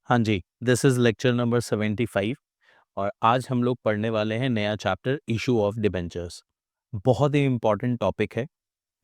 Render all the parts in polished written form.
हाँ जी, this is lecture number 75 और आज हम लोग पढ़ने वाले हैं नया चैप्टर इशू ऑफ डिबेंचर्स। बहुत ही इम्पोर्टेंट टॉपिक है,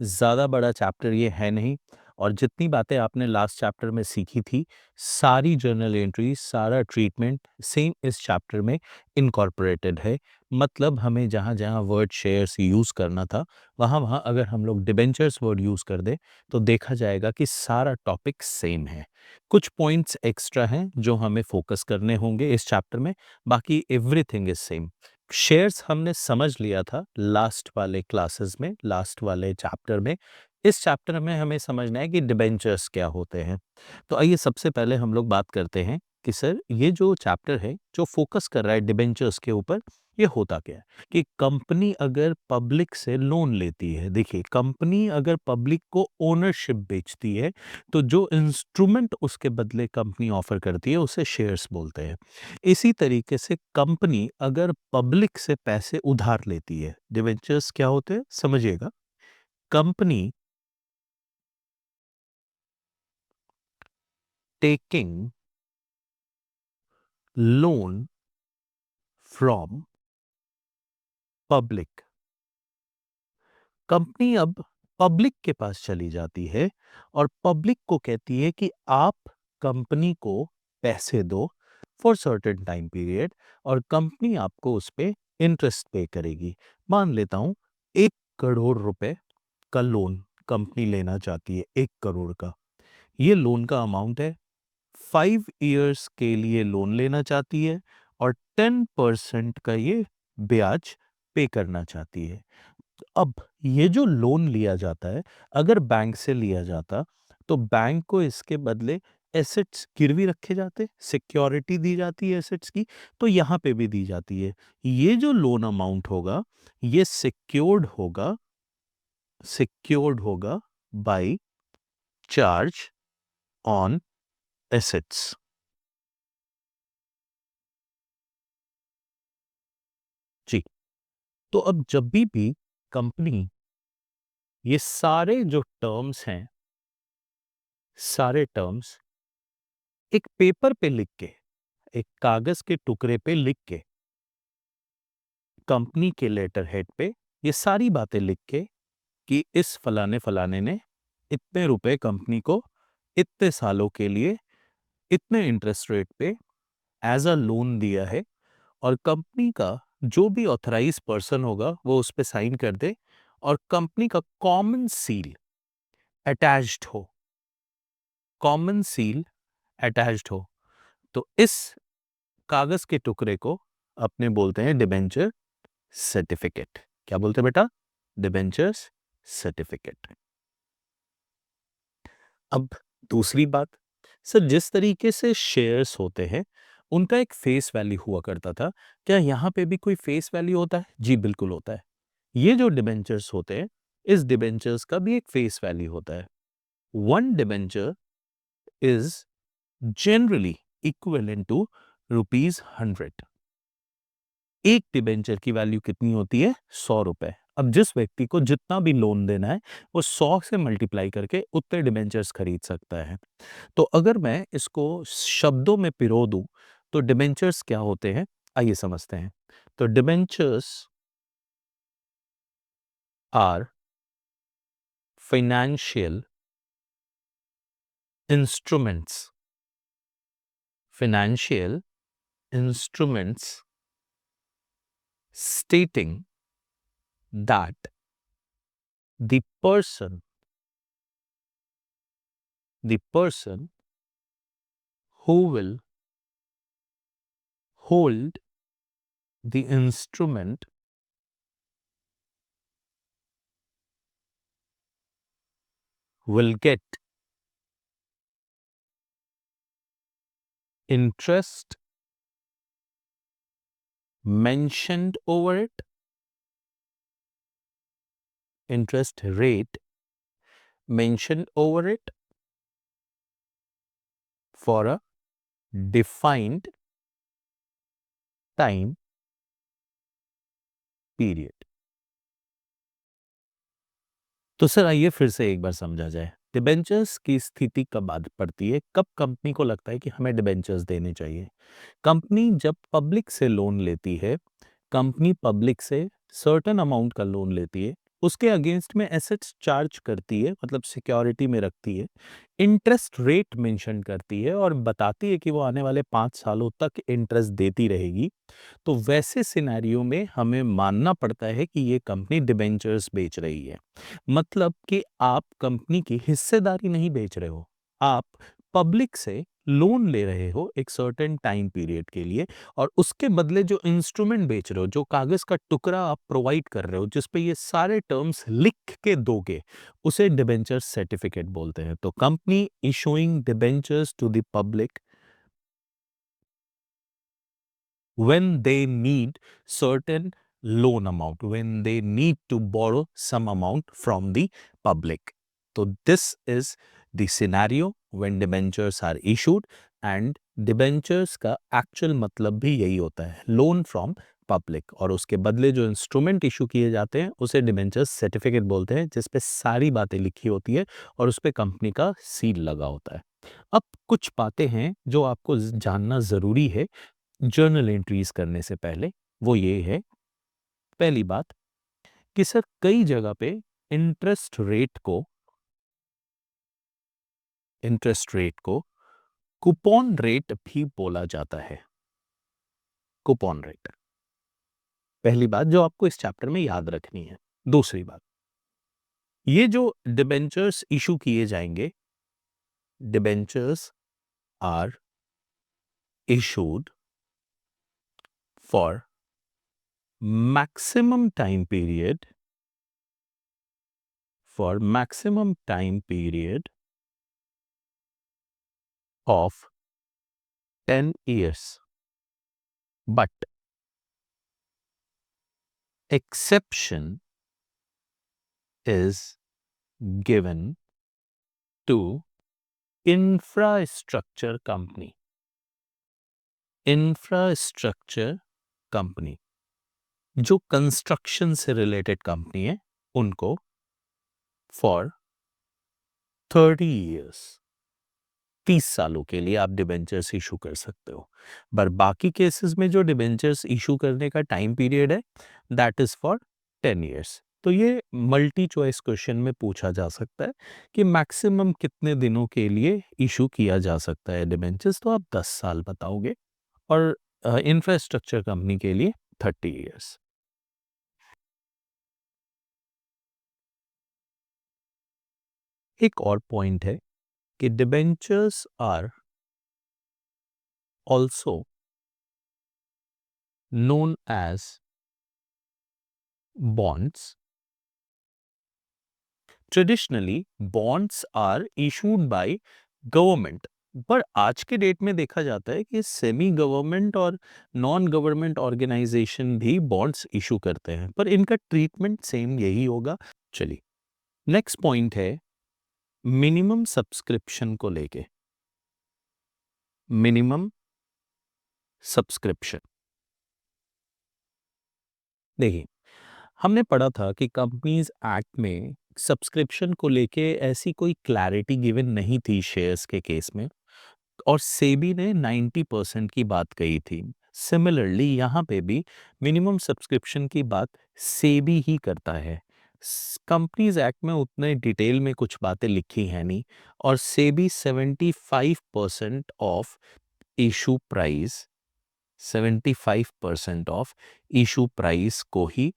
ज़्यादा बड़ा चैप्टर ये है नहीं और जितनी बातें आपने लास्ट चैप्टर में सीखी थी, सारी जर्नल एंट्रीज, सारा ट्रीटमेंट सेम इस चैप्टर में इनकॉर्पोरेटेड है। मतलब हमें जहाँ-जहाँ वर्ड शेयर्स यूज़ करना था, वहाँ-वहाँ अगर हम लोग डिबेंचर्स वर्ड यूज़ कर दें, तो देखा जाएगा कि सारा टॉपिक सेम है। कुछ पॉइंट्स एक्स्ट्रा हैं जो हमें फोकस करने होंगे इस चैप्टर में, बाकी एवरीथिंग इज सेम। शेयर्स हमने समझ लिया था लास्ट वाले क्लासेस में, लास्ट वाले चैप्टर में। इस चैप्टर में हमें समझना है कि डिबेंचर्स क्या होते हैं। तो आइए सबसे पहले हम लोग बात करते हैं कि सर ये जो चैप्टर है जो फोकस कर रहा है डिबेंचर्स के ऊपर, ये होता क्या है कि कंपनी अगर पब्लिक से लोन लेती है, देखिए कंपनी अगर पब्लिक को ओनरशिप बेचती है, तो जो इंस्ट्रूमेंट उसके बदले कंपनी ऑफर करती है उसे शेयर्स बोलते हैं। इसी तरीके से कंपनी अगर पब्लिक से पैसे उधार लेती है, डिबेंचर्स क्या होते हैं समझिएगा। Company taking loan from public, company अब पब्लिक के पास चली जाती है और पब्लिक को कहती है कि आप कंपनी को पैसे दो फॉर सर्टेन टाइम पीरियड और कंपनी आपको उस पे इंटरेस्ट पे करेगी। मान लेता हूं 1 करोड़ रुपए का लोन कंपनी लेना चाहती है, 1 करोड़ का। ये लोन का अमाउंट है, 5 इयर्स के लिए लोन लेना चाहती है और 10% का ये ब्याज पे करना चाहती है। अब ये जो लोन लिया जाता है, अगर बैंक से लिया जाता, तो बैंक को इसके बदले एसेट्स गिरवी रखे जाते, सिक्योरिटी दी जाती है एसेट्स की, तो यहाँ पे भी दी जाती है। ये जो लोन अमाउंट होगा, ये सिक्योर्ड होगा बाय चार्ज ऑन एसेट्स। जी, तो अब जब भी कंपनी ये सारे जो टर्म्स हैं, सारे टर्म्स एक पेपर पे लिख के, एक कागज के टुकड़े पे लिख के, कंपनी के लेटर हेड पे ये सारी बातें लिख के कि इस फलाने फलाने ने इतने रुपए कंपनी को इतने सालों के लिए इतने इंटरेस्ट रेट पे एज अ लोन दिया है, और कंपनी का जो भी ऑथराइज पर्सन होगा वो उस पे साइन कर दे और कंपनी का अटैच्ड हो कॉमन सील अटैच्ड हो, तो इस कागज के टुकड़े को अपने बोलते हैं डिबेंचर सर्टिफिकेट। क्या बोलते हैं बेटा? Debentures certificate. अब दूसरी बात, सर जिस तरीके से शेयर्स होते हैं उनका एक फेस वैल्यू हुआ करता था, क्या यहाँ पे भी कोई फेस वैल्यू होता है? जी बिल्कुल होता है। ये जो डिबेंचर्स होते हैं, इस डिबेंचर्स का भी एक फेस वैल्यू होता है। One debenture is generally equivalent to ₹100। एक डिबेंचर की वैल्यू कितनी होती है? 100 रुपए। अब जिस व्यक्ति को जितना भी लोन देना है, वो 100 से मल्टीप्लाई करके उतने डिबेंचर्स खरीद सकता है। तो अगर मैं इसको शब्दों में पिरो दूं, तो डिबेंचर्स क्या होते हैं, आइए समझते हैं। तो debentures are financial instruments, financial instruments stating that the person who will hold the instrument will get interest mentioned over it, interest rate mentioned over it for a defined time period। तो sir आइए फिर से एक बार समझा जाए। Debentures की स्थिति कब आ पड़ती है, कब कंपनी को लगता है कि हमें डिबेंचर्स देने चाहिए? कंपनी जब पब्लिक से लोन लेती है, कंपनी पब्लिक से सर्टेन अमाउंट का लोन लेती है, उसके अगेंस्ट में एसेट्स चार्ज करती है, मतलब सिक्योरिटी में रखती है, इंटरेस्ट रेट मेंशन करती है और बताती है कि वो आने वाले 5 सालों तक इंटरेस्ट देती रहेगी। तो वैसे सिनेरियो में हमें मानना पड़ता है कि ये कंपनी डिबेंचर्स बेच रही है। मतलब कि आप कंपनी की हिस्सेदारी नहीं बेच रहे हो, आप पब्लिक से लोन ले रहे हो एक सर्टेन टाइम पीरियड के लिए, और उसके बदले जो इंस्ट्रूमेंट बेच रहे हो, जो कागज का टुकड़ा आप प्रोवाइड कर रहे हो जिस पे ये सारे टर्म्स लिख के दोगे, उसे डिबेंचर सर्टिफिकेट बोलते हैं। तो company issuing debentures to the public when they need certain loan amount, when they need to borrow some amount from the public. So this is the scenario when debentures are issued, and debentures का actual मतलब भी यही होता है, loan from public, और उसके बदले जो इंस्ट्रूमेंट इशू किए जाते हैं उसे डिबेंचर्स सर्टिफिकेट बोलते हैं, जिस पे सारी बातें लिखी होती है और उस पे कंपनी का सील लगा होता है। अब कुछ बातें हैं जो आपको जानना जरूरी है जर्नल एंट्रीज करने से पहले, वो ये है, पहली बात कि सर कई जगह पे इंटरेस्ट रेट को इंटरेस्ट रेट को कूपन रेट भी बोला जाता है। कूपन रेट, पहली बात जो आपको इस चैप्टर में याद रखनी है। दूसरी बात, ये जो डिबेंचर्स इशू किए जाएंगे, debentures are issued for maximum time period, for maximum time period of 10 years, but exception is given to infrastructure company. Infrastructure company, जो कंस्ट्रक्शन से रिलेटेड कंपनी है, उनको फॉर 30 years, 30 सालों के लिए आप डिबेंचर्स इशू कर सकते हो। पर बाकी केसेस में जो डिबेंचर्स इशू करने का टाइम पीरियड है, दैट इज फॉर 10 years। तो ये मल्टी चॉइस क्वेश्चन में पूछा जा सकता है कि मैक्सिमम कितने दिनों के लिए इशू किया जा सकता है डिबेंचर्स, तो आप 10 साल बताओगे, और इंफ्रास्ट्रक्चर कंपनी के लिए 30 years। एक और पॉइंट है कि debentures are also known as bonds। Traditionally bonds are issued by government, पर आज के डेट में देखा जाता है कि सेमी गवर्नमेंट और नॉन गवर्नमेंट ऑर्गेनाइजेशन भी बॉन्ड्स इशू करते हैं, पर इनका ट्रीटमेंट सेम यही होगा। चलिए, नेक्स्ट पॉइंट है मिनिमम सब्सक्रिप्शन को लेके। मिनिमम सब्सक्रिप्शन, देखिए, हमने पढ़ा था कि कंपनीज एक्ट में सब्सक्रिप्शन को लेके ऐसी कोई क्लैरिटी गिवन नहीं थी शेयर्स के केस में, और सेबी ने 90% की बात कही थी। सिमिलरली यहाँ पे भी मिनिमम सब्सक्रिप्शन की बात सेबी ही करता है। कंपनीज एक्ट में उतने डिटेल में कुछ बातें लिखी हैं नहीं, और SEBI 75% of issue price, 75% of issue price को ही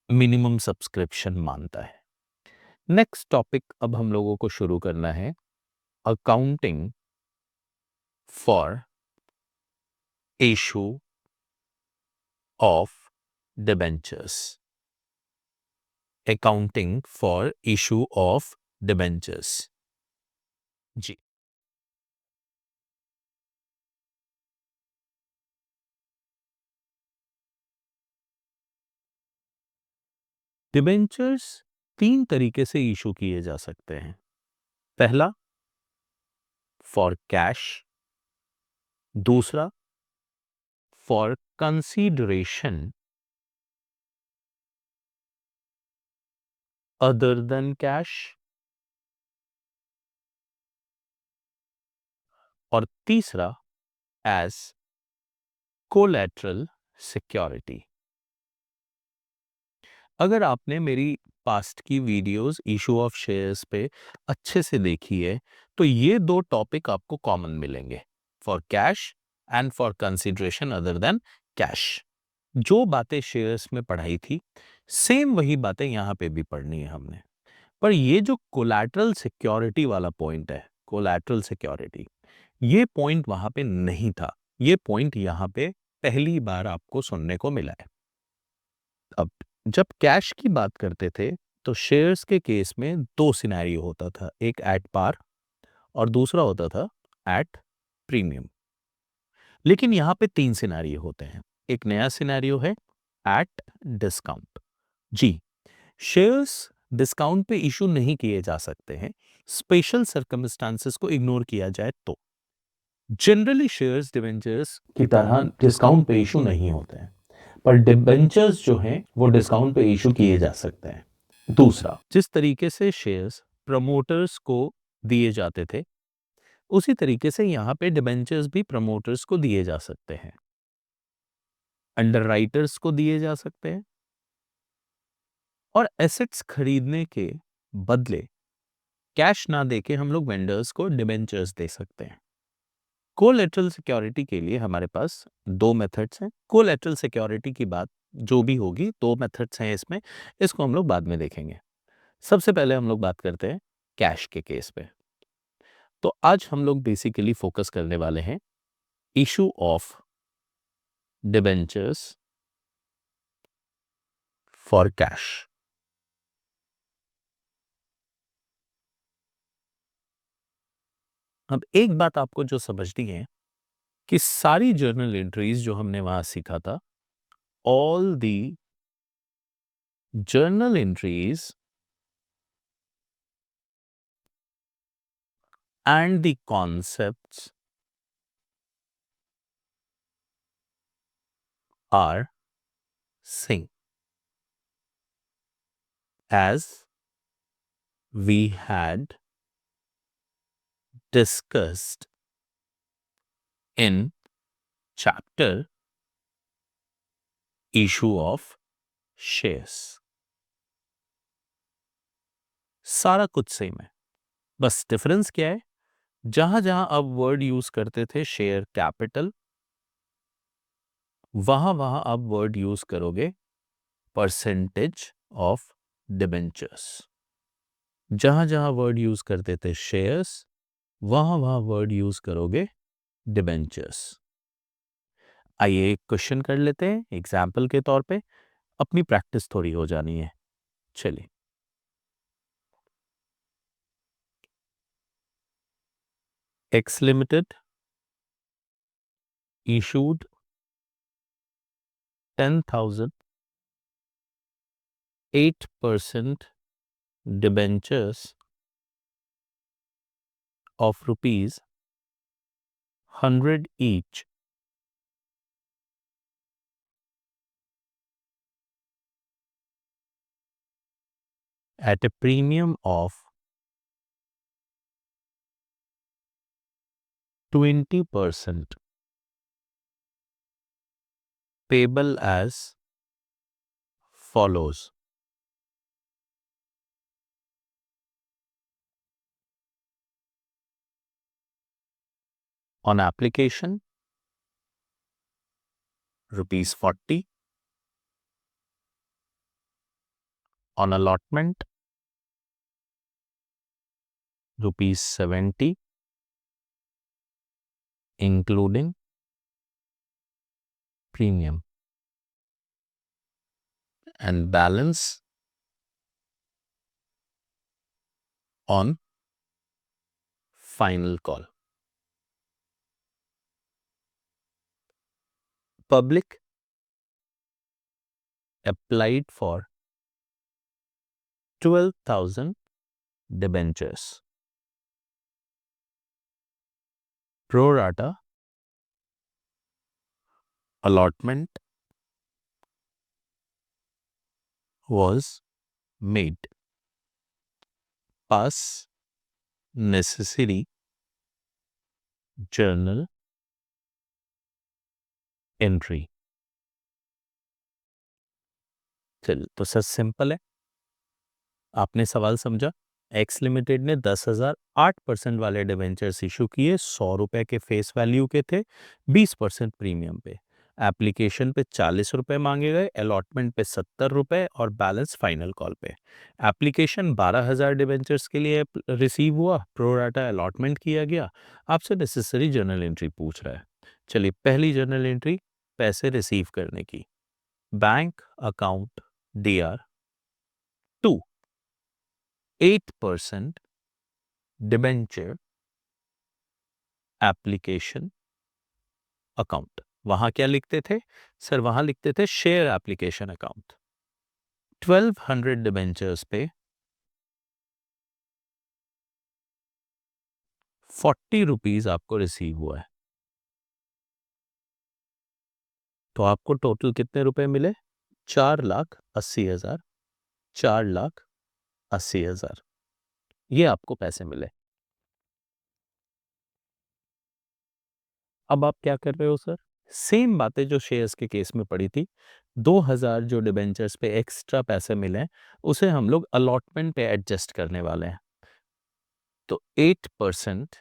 मिनिमम सब्सक्रिप्शन मानता है। नेक्स्ट टॉपिक अब हम लोगों को शुरू करना है, accounting for issue of debentures. Accounting for issue of debentures. जी, डिबेंचर्स तीन तरीके से इशू किए जा सकते हैं। पहला, फॉर कैश। दूसरा, for consideration other than cash. और तीसरा एज कोलैटरल सिक्योरिटी। अगर आपने मेरी पास्ट की वीडियोस इशू ऑफ शेयर्स पे अच्छे से देखी है तो ये दो टॉपिक आपको कॉमन मिलेंगे, for cash and for consideration other than cash. जो बातें शेयर्स में पढ़ाई थी सेम वही बातें यहाँ पे भी पढ़नी है हमने। पर ये जो कोलैटरल सिक्योरिटी वाला पॉइंट है, कोलैटरल सिक्योरिटी, ये पॉइंट वहां पे नहीं था। ये पॉइंट यहाँ पे पहली बार आपको सुनने को मिला है। अब जब कैश की बात करते थे तो शेयर्स के केस में दो सिनेरियो होता था, एक एट पार और दूसरा होता था एट प्रीमियम। लेकिन यहां पे तीन सिनेरियो होते हैं। एक नया सिनेरियो है एट डिस्काउंट। जी, शेयर्स डिस्काउंट पे इशू नहीं किए जा सकते हैं, स्पेशल सर्कमस्टांसेस को इग्नोर किया जाए तो। जनरली शेयर्स डिबेंचर्स की तरह डिस्काउंट पे इशू नहीं होते हैं, पर डिबेंचर्स जो हैं वो डिस्काउंट पे इशू किए जा सकते हैं। दूसरा, जिस तरीके से शेयर्स प्रमोटर्स को दिए जाते थे उसी तरीके से यहां पे डिबेंचर्स भी प्रमोटर्स को दिए जा सकते हैं, अंडरराइटर्स को दिए जा सकते हैं, और एसेट्स खरीदने के बदले कैश ना देके हम लोग वेंडर्स को डिबेंचर्स दे सकते हैं। कोलैटरल सिक्योरिटी के लिए हमारे पास दो मेथड्स हैं। कोलैटरल सिक्योरिटी की बात जो भी होगी, दो मेथड्स हैं इसमें, इसको हम लोग बाद में देखेंगे। सबसे पहले हम लोग बात करते हैं कैश के केस पे। तो आज हम लोग बेसिकली फोकस करने वाले हैं issue of debentures for cash. अब एक बात आपको जो समझनी है कि सारी जर्नल एंट्रीज जो हमने वहां सीखा था, all the journal entries and the concepts are same as we had discussed in chapter issue of shares। सारा कुछ सेम है, बस डिफरेंस क्या है, जहां जहां आप वर्ड यूज करते थे शेयर कैपिटल, वहां वहां आप वर्ड यूज करोगे परसेंटेज ऑफ डिबेंचर्स। जहां जहां वर्ड यूज करते थे शेयर्स, वहां वहां वर्ड यूज करोगे डिबेंचर्स। आइए एक क्वेश्चन कर लेते हैं एग्जाम्पल के तौर पे, अपनी प्रैक्टिस थोड़ी हो जानी है। चलिए, x limited issued 10,000 8% debentures of rupees 100 each at a premium of 20% payable as follows. On application, rupees 40. On allotment, rupees 70, including premium, and balance on final call. Public applied for 12,000 debentures. Pro rata allotment was made. Pass necessary journal entry. चल तो sir simple है, आपने सवाल समझा। X limited ने 10,000 8% वाले debentures issue किए, 100 रुपए के फेस वैल्यू के थे, 20% प्रीमियम पे। एप्लीकेशन पे 40 रुपए मांगे गए, अलॉटमेंट पे 70 रुपए और बैलेंस फाइनल कॉल पे। एप्लीकेशन 12,000 डिवेंचर्स के लिए रिसीव हुआ, प्रोराटा अलॉटमेंट किया गया। आपसे नेसेसरी जर्नल एंट्री पूछ रहा है। चलिए पहली जर्नल एंट्री पैसे रिसीव करने की। Bank account DR 2 8% debenture application account. वहां क्या लिखते थे सर? वहां लिखते थे शेयर एप्लीकेशन अकाउंट। 1200 डिबेंचर्स पे 40 रुपीज आपको रिसीव हुआ है, तो आपको टोटल कितने रुपए मिले? 4,80,000। 4,80,000 ये आपको पैसे मिले। अब आप क्या कर रहे हो सर? सेम बातें जो शेयर्स के केस में पड़ी थी, 2,000 जो डिबेंचर्स पे एक्स्ट्रा पैसे मिले उसे हम लोग अलॉटमेंट पे एडजस्ट करने वाले हैं। तो 8%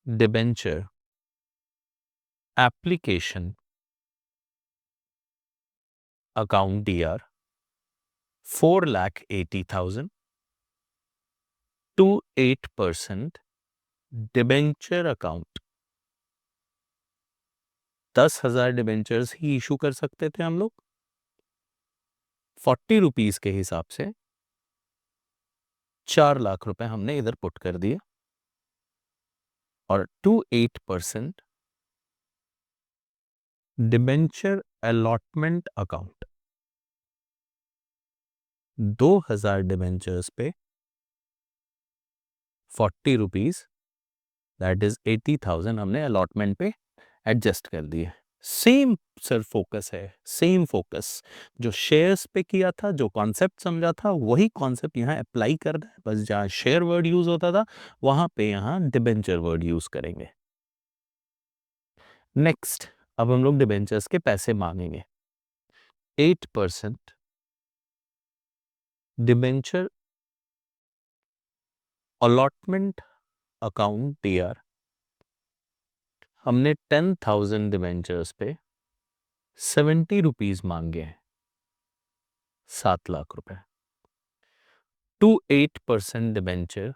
debenture application account DR 4,80,000 to 8% debenture account. 10,000 debentures ही इशू कर सकते थे हम लोग। 40 रुपीज के हिसाब से 4,00,000 रुपए हमने इधर पुट कर दिए, और to 8% debenture allotment account. 2,000 debentures पे 40 रुपीज दैट इज 80,000 हमने अलॉटमेंट पे एडजस्ट कर दिए। सेम सर फोकस है, सेम फोकस जो शेयर्स पे किया था, जो कॉन्सेप्ट समझा था वही कॉन्सेप्ट यहाँ अप्लाई करना है। बस जहाँ शेयर वर्ड यूज होता था वहां पे यहाँ डिबेंचर वर्ड यूज करेंगे। नेक्स्ट, अब हम लोग डिबेंचर्स के पैसे मांगेंगे। 8% डिबेंचर अलॉटमेंट अकाउंट DR। हमने 10,000 डिबेंचर्स पे 70 रुपीज मांगे हैं, 7,00,000 रुपए। टू 8% डिबेंचर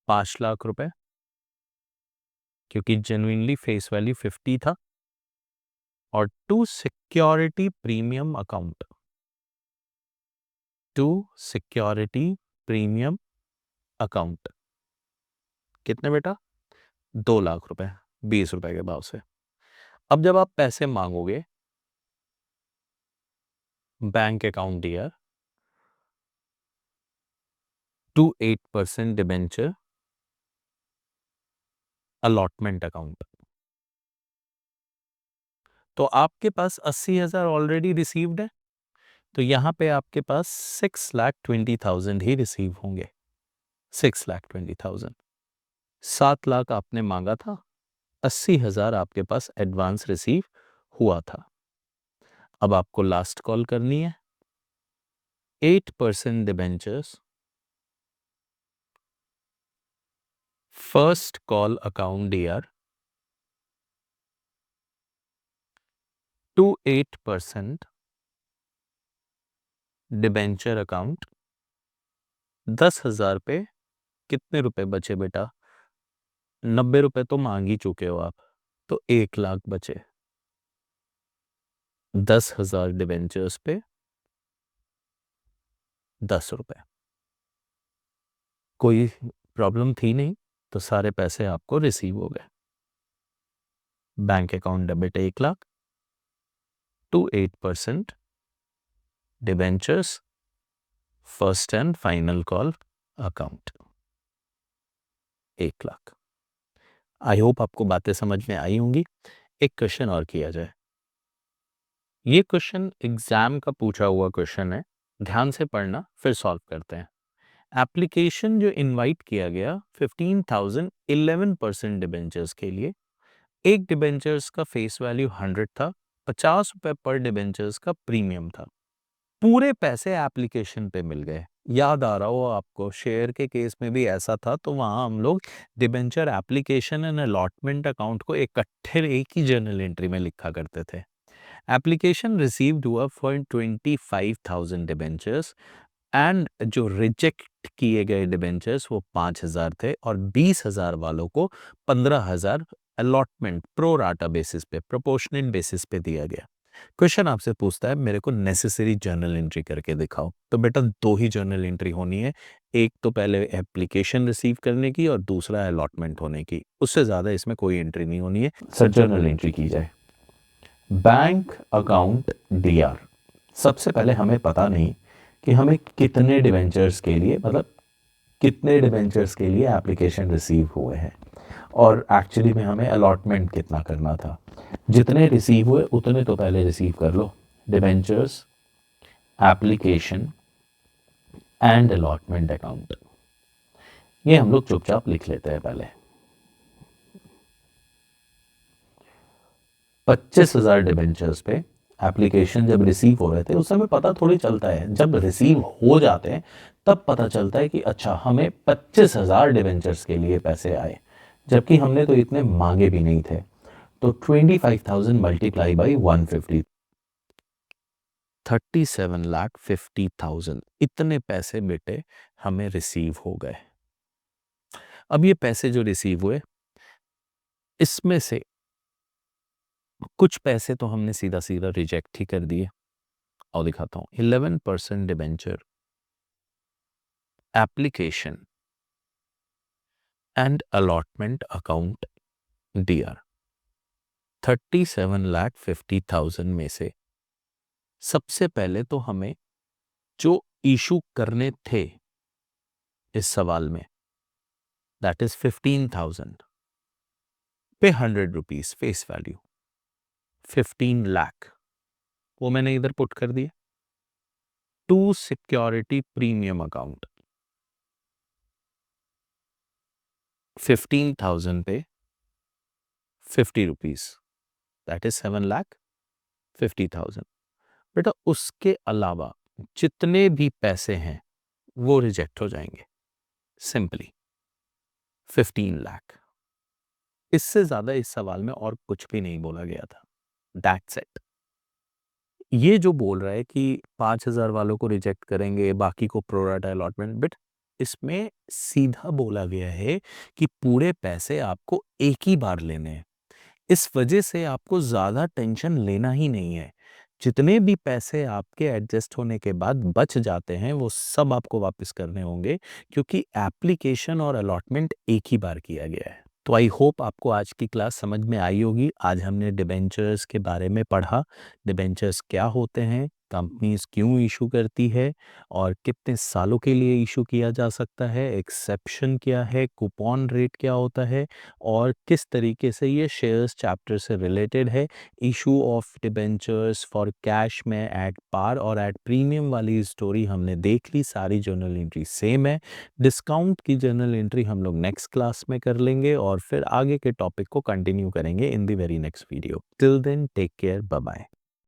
5,00,000 रुपए, क्योंकि जेन्युइनली फेस वैल्यू 50 था। और to security premium account, to security premium account कितने बेटा? 2,00,000 रुपए, 20 रुपए के भाव से। अब जब आप पैसे मांगोगे bank account DR to 8% debenture allotment account, तो आपके पास 80,000 ऑलरेडी रिसीव्ड है, तो यहां पे आपके पास 6,20,000 ही रिसीव होंगे। 6,20,000। 7,00,000 आपने मांगा था, 80,000 आपके पास एडवांस रिसीव हुआ था। अब आपको लास्ट कॉल करनी है। 8% debentures first call account DR to 8% debenture account. 10,000 पे कितने रुपए बचे बेटा? 90 रुपए तो मांग ही चुके हो आप, तो 1,00,000 बचे। 10,000 डिबेंचर्स पे 10 रुपए। कोई प्रॉब्लम थी नहीं, तो सारे पैसे आपको रिसीव हो गए। Bank account debit 1,00,000 to 8% debentures first and final call account 1,00,000। I hope आपको बातें समझ में आई होंगी। एक क्वेश्चन और किया जाए। ये क्वेश्चन एग्जाम का पूछा हुआ क्वेश्चन है, ध्यान से पढ़ना फिर सॉल्व करते हैं। एप्लीकेशन जो इनवाइट किया गया 15,000 11% डिबेंचर्स के लिए, एक डिबेंचर्स का फेस वैल्यू 100 था, 50 रुपए पर डिबेंचर्स का प्रीमियम था। पूरे पैसे एप्लीकेशन पे मिल गए। याद आ रहा हो आपको, शेयर के केस में भी ऐसा था, तो वहां हम लोग debenture application and allotment account को इकट्ठे एक ही जर्नल एंट्री में लिखा करते थे। एप्लीकेशन रिसीव्ड हुआ फॉर 25,000 डिबेंचर्स एंड जो रिजेक्ट किए गए डिबेंचर्स वो 5,000 थे और 20,000 वालों को 15,000 अलॉटमेंट प्रो राटा बेसिस पे, प्रोपोर्शनल बेसिस पे दिया गया। क्वेश्चन आपसे पूछता है मेरे को नेसेसरी जर्नल एंट्री करके दिखाओ, तो बेटा दो ही जर्नल एंट्री होनी है, एक तो पहले एप्लीकेशन रिसीव करने की और दूसरा अलॉटमेंट होने की, उससे ज्यादा इसमें कोई एंट्री नहीं होनी है। सर जर्नल एंट्री की जाए। बैंक अकाउंट डीआर, सबसे पहले हमें पता नहीं कि हमें कितने डिवेंचर्स के लिए, मतलब कितने डिवेंचर्स के लिए एप्लीकेशन रिसीव हुए हैं और एक्चुअली में हमें अलॉटमेंट कितना करना था। जितने रिसीव हुए उतने तो पहले रिसीव कर लो। Debentures, application and allotment account, ये हम लोग चुपचाप लिख लेते हैं पहले। 25,000 डिवेंचर्स पे एप्लीकेशन जब रिसीव हो रहे थे उस समय पता थोड़ी चलता है, जब रिसीव हो जाते हैं तब पता चलता है कि अच्छा हमें 25,000 डिवेंचर्स के लिए पैसे आए, जबकि हमने तो इतने मांगे भी नहीं थे। तो 25,000 मल्टीप्लाई बाई 150, 37,50,000 इतने पैसे बेटे हमें रिसीव हो गए। अब ये पैसे जो रिसीव हुए, इसमें से कुछ पैसे तो हमने सीधा सीधा रिजेक्ट ही कर दिए, और दिखाता हूं। 11% debenture, application and allotment account DR, 37,50,000 में से सबसे पहले तो हमें जो इशू करने थे इस सवाल में, दैट इज 15,000 पे 100 रुपीज फेस वैल्यू, 15 लाख, वो मैंने इधर पुट कर दिया। टू सिक्योरिटी प्रीमियम अकाउंट, 15,000 पे 50 रुपीज, दैट इज 7,50,000। बेटा उसके अलावा जितने भी पैसे हैं वो रिजेक्ट हो जाएंगे, सिंपली 15 लाख। इससे ज्यादा इस सवाल में और कुछ भी नहीं बोला गया था, दैट्स इट। ये जो बोल रहा है कि 5,000 वालों को रिजेक्ट करेंगे, बाकी को प्रोराटा अलॉटमेंट, बट इसमें सीधा बोला गया है कि पूरे पैसे आपको एक ही बार लेने हैं। इस वजह से आपको ज्यादा टेंशन लेना ही नहीं है। जितने भी पैसे आपके एडजस्ट होने के बाद बच जाते हैं वो सब आपको वापस करने होंगे, क्योंकि एप्लीकेशन और अलॉटमेंट एक ही बार किया गया है। तो आई होप आपको आज की क्लास समझ में आई होगी। आज हमने डिबेंचर्स के बारे में पढ़ा, डिबेंचर्स क्या होते हैं, कंपनीज क्यों इशू करती है और कितने सालों के लिए इशू किया जा सकता है, एक्सेप्शन क्या है, कूपन रेट क्या होता है और किस तरीके से ये शेयर्स चैप्टर से रिलेटेड है। Issue of debentures for cash में एट पार और एट प्रीमियम वाली स्टोरी हमने देख ली, सारी जर्नल एंट्री सेम है। डिस्काउंट की जर्नल एंट्री हम लोग नेक्स्ट क्लास में कर लेंगे और फिर आगे के टॉपिक को कंटिन्यू करेंगे in the very next video. Till then take care, bye bye.